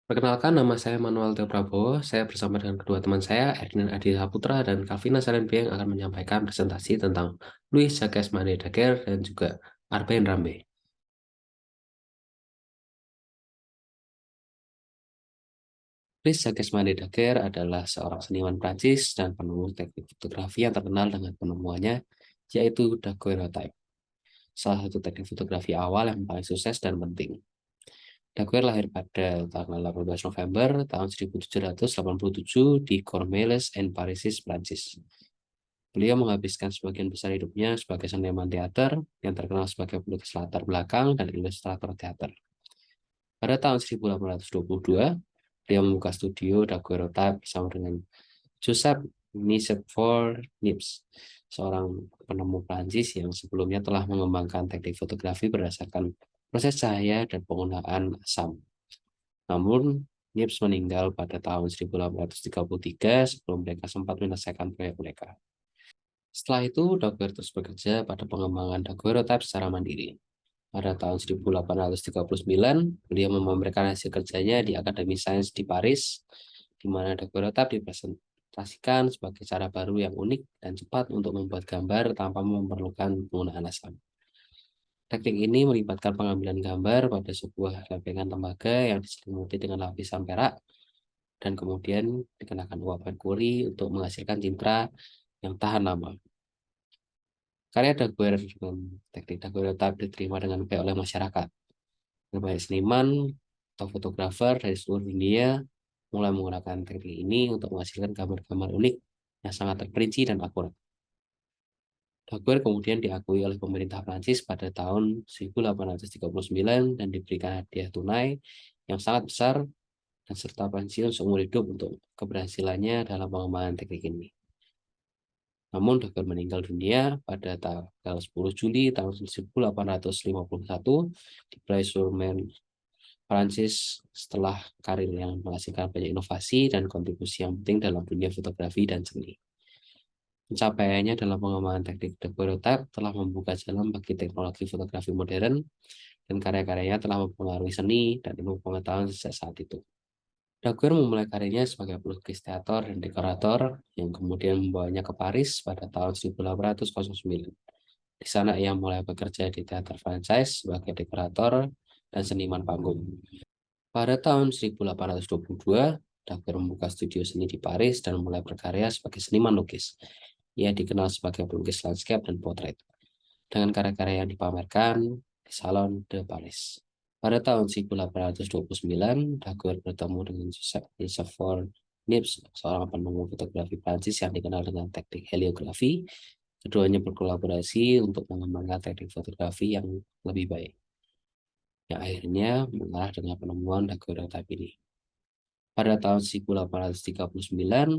Perkenalkan, nama saya Manuel Teo Prabowo. Saya bersama dengan kedua teman saya, Erdinand Adi Saputra dan Calvina Salenbieng akan menyampaikan presentasi tentang Louis Jacques Manet Daguerre dan juga Arben Rambe. Louis Jacques Manet Daguerre adalah seorang seniman Prancis dan penemu teknik fotografi yang terkenal dengan penemuannya, yaitu daguerreotype, salah satu teknik fotografi awal yang paling sukses dan penting. Daguerre lahir pada tanggal 18 November tahun 1787 di Cormeilles en Parisis, Prancis. Beliau menghabiskan sebagian besar hidupnya sebagai seniman teater yang terkenal sebagai pelukis latar belakang dan ilustrator teater. Pada tahun 1822, beliau membuka studio daguerreotype bersama dengan Joseph Nicephore Niepce, seorang penemu Prancis yang sebelumnya telah mengembangkan teknik fotografi berdasarkan proses cahaya dan penggunaan asam. Namun, Niepce meninggal pada tahun 1833 sebelum mereka sempat menyelesaikan proyek mereka. Setelah itu, Daguerre terus bekerja pada pengembangan daguerreotype secara mandiri. Pada tahun 1839, beliau memamerkan hasil kerjanya di Akademi Sains di Paris, di mana daguerreotype dipresentasikan sebagai cara baru yang unik dan cepat untuk membuat gambar tanpa memerlukan penggunaan asam. Teknik ini melibatkan pengambilan gambar pada sebuah lempengan tembaga yang diselimuti dengan lapisan perak dan kemudian dikenakan uap merkuri untuk menghasilkan citra yang tahan lama. Karya Daguerre dengan teknik daguerreotype diterima dengan baik oleh masyarakat. Berbagai seniman atau fotografer dari seluruh dunia mulai menggunakan teknik ini untuk menghasilkan gambar-gambar unik yang sangat terperinci dan akurat. Daguerre kemudian diakui oleh pemerintah Prancis pada tahun 1839 dan diberikan hadiah tunai yang sangat besar dan serta pensiun seumur hidup untuk keberhasilannya dalam pengembangan teknik ini. Namun Daguerre meninggal dunia pada tanggal 10 Juli tahun 1851 di Blaye-sur-Marne, Prancis, setelah karir yang menghasilkan banyak inovasi dan kontribusi yang penting dalam dunia fotografi dan seni. Pencapaiannya dalam pengembangan teknik daguerreotype telah membuka jalan bagi teknologi fotografi modern dan karya-karyanya telah mempengaruhi seni dan ilmu pengetahuan sejak saat itu. Daguerre memulai karirnya sebagai pelukis teater dan dekorator yang kemudian membawanya ke Paris pada tahun 1809. Di sana ia mulai bekerja di teater franchise sebagai dekorator dan seniman panggung. Pada tahun 1822, Daguerre membuka studio seni di Paris dan mulai berkarya sebagai seniman lukis. Ia dikenal sebagai pelukis landscape dan potret, dengan karya-karya yang dipamerkan di Salon de Paris. Pada tahun 1829, Daguerre bertemu dengan Joseph Nicephore Niepce, seorang penemu fotografi Prancis yang dikenal dengan teknik heliografi. Keduanya berkolaborasi untuk mengembangkan teknik fotografi yang lebih baik, yang akhirnya mengarah dengan penemuan daguerreotype ini. Pada tahun 1839,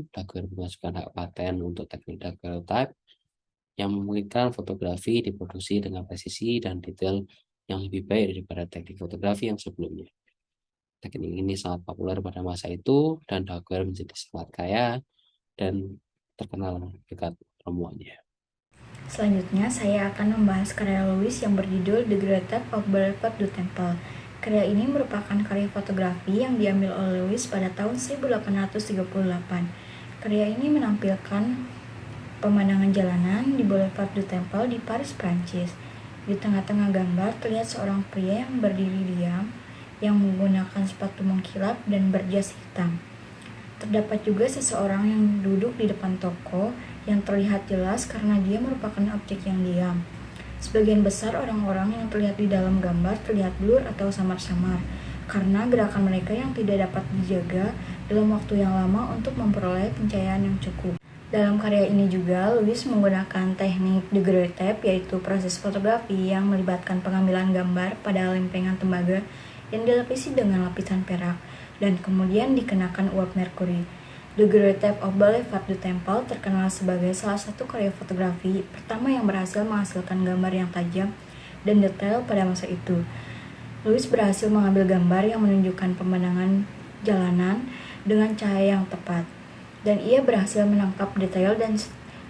Daguerre mengajukan hak paten untuk teknik daguerreotype yang memungkinkan fotografi diproduksi dengan presisi dan detail yang lebih baik daripada teknik fotografi yang sebelumnya. Teknik ini sangat populer pada masa itu dan Daguerre menjadi sangat kaya dan terkenal dekat penemuannya. Selanjutnya, saya akan membahas karya Louis yang berjudul The Great Type of Boulevard du Temple. Karya ini merupakan karya fotografi yang diambil oleh Louis pada tahun 1838. Karya ini menampilkan pemandangan jalanan di Boulevard du Temple di Paris, Prancis. Di tengah-tengah gambar terlihat seorang pria yang berdiri diam, yang menggunakan sepatu mengkilap dan berjas hitam. Terdapat juga seseorang yang duduk di depan toko yang terlihat jelas karena dia merupakan objek yang diam. Sebagian besar orang-orang yang terlihat di dalam gambar terlihat blur atau samar-samar karena gerakan mereka yang tidak dapat dijaga dalam waktu yang lama untuk memperoleh pencahayaan yang cukup. Dalam karya ini juga, Louis menggunakan teknik daguerreotype, yaitu proses fotografi yang melibatkan pengambilan gambar pada lempengan tembaga yang dilapisi dengan lapisan perak dan kemudian dikenakan uap merkuri. The Great Type of Boulevard du Temple terkenal sebagai salah satu karya fotografi pertama yang berhasil menghasilkan gambar yang tajam dan detail pada masa itu. Louis berhasil mengambil gambar yang menunjukkan pemandangan jalanan dengan cahaya yang tepat, dan ia berhasil menangkap detail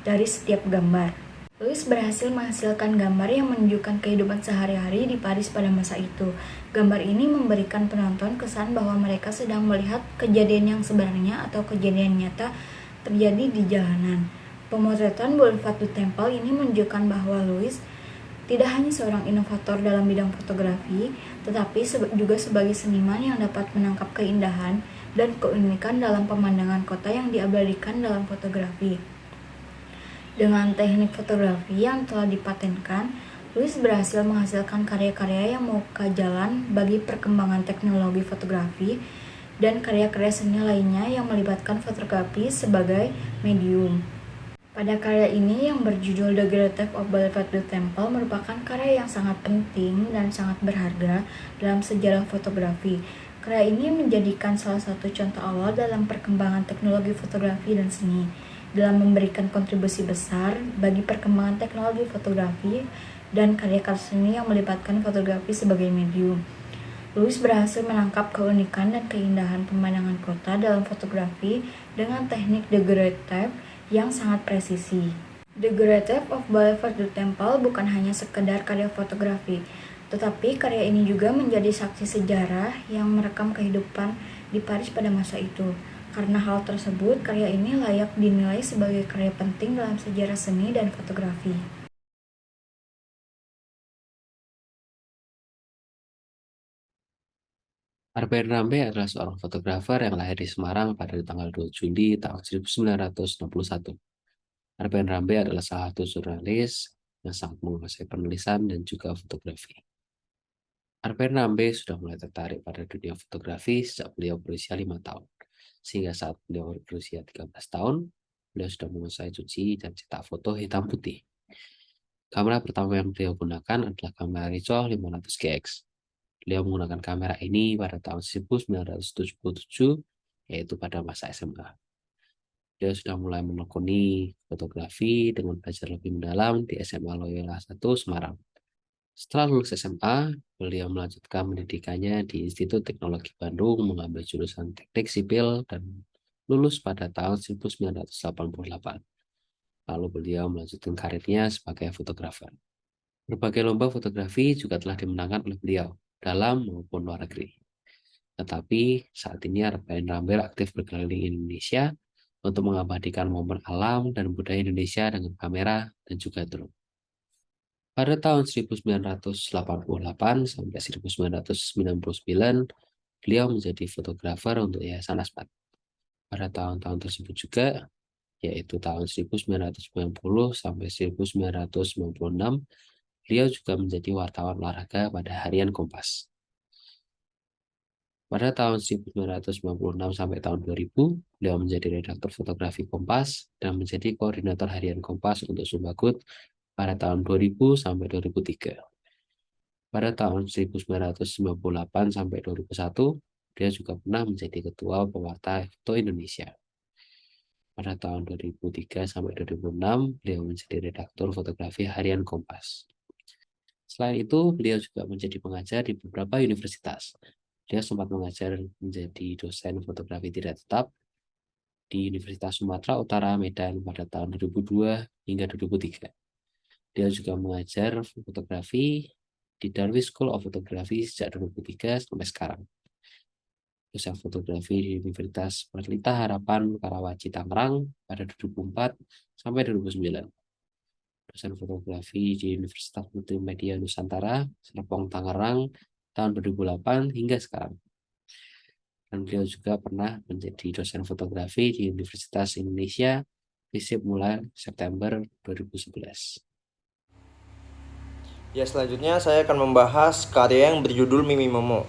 dari setiap gambar. Louis berhasil menghasilkan gambar yang menunjukkan kehidupan sehari-hari di Paris pada masa itu. Gambar ini memberikan penonton kesan bahwa mereka sedang melihat kejadian yang sebenarnya atau kejadian nyata terjadi di jalanan. Pemotretan Boulevard du Temple ini menunjukkan bahwa Louis tidak hanya seorang inovator dalam bidang fotografi, tetapi juga sebagai seniman yang dapat menangkap keindahan dan keunikan dalam pemandangan kota yang diabadikan dalam fotografi. Dengan teknik fotografi yang telah dipatenkan, Louis berhasil menghasilkan karya-karya yang membuka jalan bagi perkembangan teknologi fotografi dan karya-karya seni lainnya yang melibatkan fotografi sebagai medium. Pada karya ini yang berjudul The Great Theft of Boulevard du Temple merupakan karya yang sangat penting dan sangat berharga dalam sejarah fotografi. Karya ini menjadikan salah satu contoh awal dalam perkembangan teknologi fotografi dan seni, dalam memberikan kontribusi besar bagi perkembangan teknologi fotografi dan karya-karya seni yang melibatkan fotografi sebagai medium. Louis berhasil menangkap keunikan dan keindahan pemandangan kota dalam fotografi dengan teknik The Great Theft yang sangat presisi. The Great Theft of Boulevard du Temple bukan hanya sekedar karya fotografi, tetapi karya ini juga menjadi saksi sejarah yang merekam kehidupan di Paris pada masa itu. Karena hal tersebut, karya ini layak dinilai sebagai karya penting dalam sejarah seni dan fotografi. Arben Rambe adalah seorang fotografer yang lahir di Semarang pada tanggal 2 Juli tahun 1961. Arben Rambe adalah salah satu jurnalis yang sangat menguasai penulisan dan juga fotografi. Arben Rambe sudah mulai tertarik pada dunia fotografi sejak beliau berusia 5 tahun. Sehingga saat beliau berusia 13 tahun, beliau sudah menguasai cuci dan cetak foto hitam putih. Kamera pertama yang beliau gunakan adalah kamera Ricoh 500 GX. Beliau menggunakan kamera ini pada tahun 1977, yaitu pada masa SMA. Beliau sudah mulai menekuni fotografi dengan belajar lebih mendalam di SMA Loyola 1 Semarang. Setelah lulus SMA, beliau melanjutkan pendidikannya di Institut Teknologi Bandung mengambil jurusan Teknik Sipil dan lulus pada tahun 1988. Lalu beliau melanjutkan karirnya sebagai fotografer. Berbagai lomba fotografi juga telah dimenangkan oleh beliau, dalam maupun luar negeri. Tetapi saat ini Arben Rambe aktif berkeliling Indonesia untuk mengabadikan momen alam dan budaya Indonesia dengan kamera dan juga drone. Pada tahun 1988 sampai 1999, beliau menjadi fotografer untuk Yayasan Asmat. Pada tahun-tahun tersebut juga, yaitu tahun 1990 sampai 1996, beliau juga menjadi wartawan olahraga pada harian Kompas. Pada tahun 1996 sampai tahun 2000, beliau menjadi redaktur fotografi Kompas dan menjadi koordinator harian Kompas untuk Sumbagut pada tahun 2000 sampai 2003. Pada tahun 1998 sampai 2001, dia juga pernah menjadi ketua Pewarta Foto Indonesia. Pada tahun 2003 sampai 2006, beliau menjadi redaktur fotografi harian Kompas. Selain itu, beliau juga menjadi pengajar di beberapa universitas. Dia sempat mengajar menjadi dosen fotografi tidak tetap di Universitas Sumatera Utara Medan pada tahun 2002 hingga 2003. Dia juga mengajar fotografi di Darwis School of Photography sejak 2003 sampai sekarang. Dosen fotografi di Universitas Pelita Harapan Karawaci Tangerang pada 2004 sampai 2009. Dosen fotografi di Universitas Multimedia Nusantara Serpong Tangerang tahun 2008 hingga sekarang. Dan beliau juga pernah menjadi dosen fotografi di Universitas Indonesia FISIP mulai September 2011. Ya, selanjutnya saya akan membahas karya yang berjudul Mimi Momo.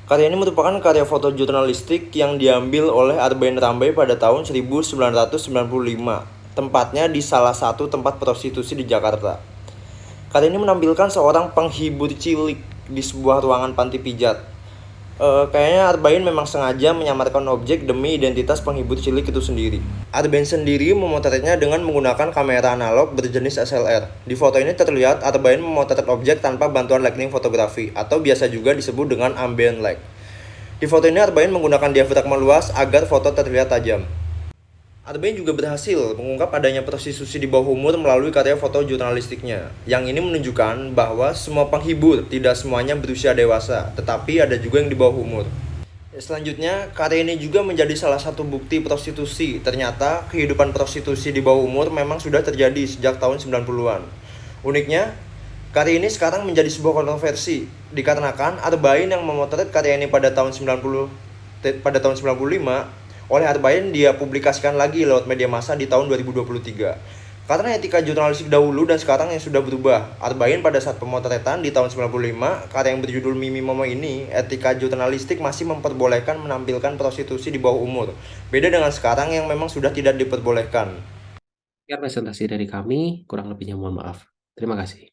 Karya ini merupakan karya foto jurnalistik yang diambil oleh Arben Rambe pada tahun 1995, tempatnya di salah satu tempat prostitusi di Jakarta. Karya ini menampilkan seorang penghibur cilik di sebuah ruangan panti pijat. Kayaknya Arben memang sengaja menyamarkan objek demi identitas penghibur cilik itu sendiri. Arben sendiri memotretnya dengan menggunakan kamera analog berjenis SLR. Di foto ini terlihat Arben memotret objek tanpa bantuan lighting fotografi, atau biasa juga disebut dengan ambient light. Di foto ini Arben menggunakan diafragma luas agar foto terlihat tajam. Arbain juga berhasil mengungkap adanya prostitusi di bawah umur melalui karya foto jurnalistiknya. Yang ini menunjukkan bahwa semua penghibur tidak semuanya berusia dewasa, tetapi ada juga yang di bawah umur. Selanjutnya, karya ini juga menjadi salah satu bukti prostitusi. Ternyata, kehidupan prostitusi di bawah umur memang sudah terjadi sejak tahun 90-an. Uniknya, karya ini sekarang menjadi sebuah kontroversi, dikarenakan Arbain yang memotret karya ini pada tahun 95, oleh Arbain dia publikasikan lagi lewat media massa di tahun 2023. Karena etika jurnalistik dahulu dan sekarang yang sudah berubah. Arbain pada saat pemotretan di tahun 95, karya yang berjudul Mimi Momo ini, etika jurnalistik masih memperbolehkan menampilkan prostitusi di bawah umur. Beda dengan sekarang yang memang sudah tidak diperbolehkan. Sekian presentasi dari kami, kurang lebihnya mohon maaf. Terima kasih.